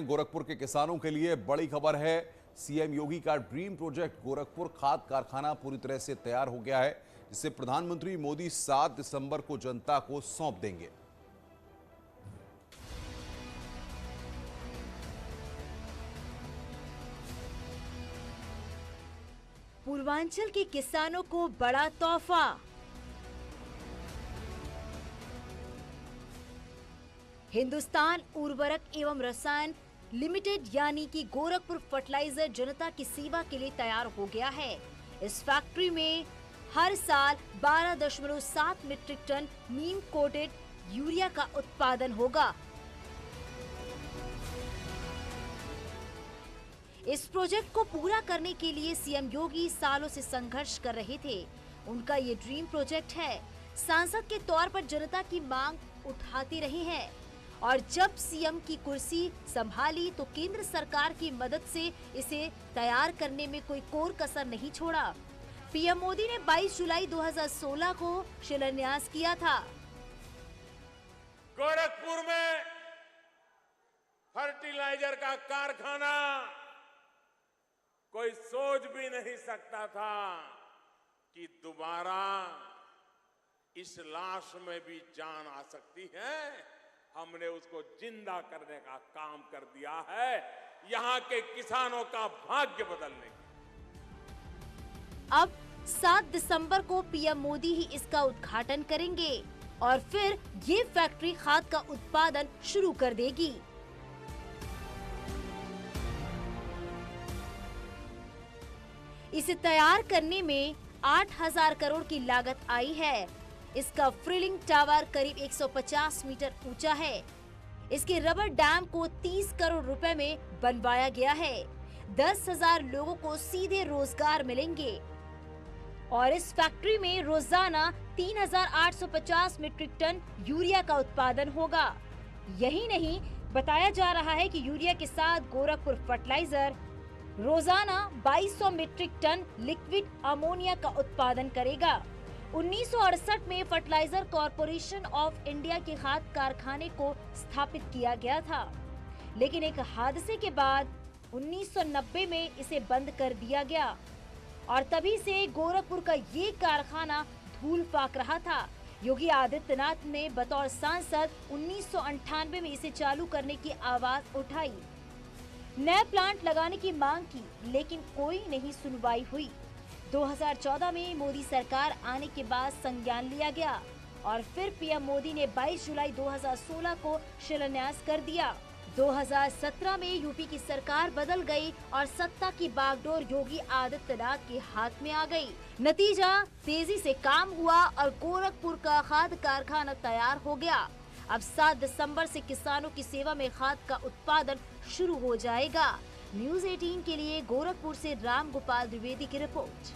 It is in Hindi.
गोरखपुर के किसानों के लिए बड़ी खबर है। सीएम योगी का ड्रीम प्रोजेक्ट गोरखपुर खाद कारखाना पूरी तरह से तैयार हो गया है, जिसे प्रधानमंत्री मोदी 7 दिसंबर को जनता को सौंप देंगे। पूर्वांचल के किसानों को बड़ा तोहफा। हिंदुस्तान उर्वरक एवं रसायन लिमिटेड यानी कि गोरखपुर फर्टिलाइजर जनता की सेवा के लिए तैयार हो गया है। इस फैक्ट्री में हर साल 12.7 मीट्रिक टन नीम कोटेड यूरिया का उत्पादन होगा। इस प्रोजेक्ट को पूरा करने के लिए सीएम योगी सालों से संघर्ष कर रहे थे। उनका ये ड्रीम प्रोजेक्ट है। सांसद के तौर पर जनता की मांग उठाते रहे हैं और जब सीएम की कुर्सी संभाली तो केंद्र सरकार की मदद से इसे तैयार करने में कोई कोर कसर नहीं छोड़ा। पीएम मोदी ने 22 जुलाई 2016 को शिलान्यास किया था। गोरखपुर में फर्टिलाइजर का कारखाना कोई सोच भी नहीं सकता था कि दोबारा इस लाश में भी जान आ सकती है। हमने उसको जिंदा करने का काम कर दिया है, यहाँ के किसानों का भाग्य बदलने की। अब 7 दिसंबर को पीएम मोदी ही इसका उद्घाटन करेंगे और फिर ये फैक्ट्री खाद का उत्पादन शुरू कर देगी। इसे तैयार करने में 8,000 करोड़ की लागत आई है। इसका फ्रिलिंग टावर करीब 150 मीटर ऊंचा है। इसके रबर डैम को 30 करोड़ रुपए में बनवाया गया है। 10,000 लोगों को सीधे रोजगार मिलेंगे और इस फैक्ट्री में रोजाना 3,850 मीट्रिक टन यूरिया का उत्पादन होगा। यही नहीं, बताया जा रहा है कि यूरिया के साथ गोरखपुर फर्टिलाइजर रोजाना 2200 मीट्रिक टन लिक्विड अमोनिया का उत्पादन करेगा। 1968 में फर्टिलाइजर कॉरपोरेशन ऑफ इंडिया के खाद कारखाने को स्थापित किया गया था, लेकिन एक हादसे के बाद 1990 में इसे बंद कर दिया गया और तभी से गोरखपुर का ये कारखाना धूल फाक रहा था। योगी आदित्यनाथ ने बतौर सांसद 1998 में इसे चालू करने की आवाज उठाई, नया प्लांट लगाने की मांग की, लेकिन कोई नहीं सुनवाई हुई। 2014 में मोदी सरकार आने के बाद संज्ञान लिया गया और फिर पीएम मोदी ने 22 जुलाई 2016 को शिलान्यास कर दिया। 2017 में यूपी की सरकार बदल गई और सत्ता की बागडोर योगी आदित्यनाथ के हाथ में आ गई। नतीजा, तेजी से काम हुआ और गोरखपुर का खाद कारखाना तैयार हो गया। अब 7 दिसंबर से किसानों की सेवा में खाद का उत्पादन शुरू हो जाएगा। न्यूज़ 18 के लिए गोरखपुर से राम गोपाल द्विवेदी की रिपोर्ट।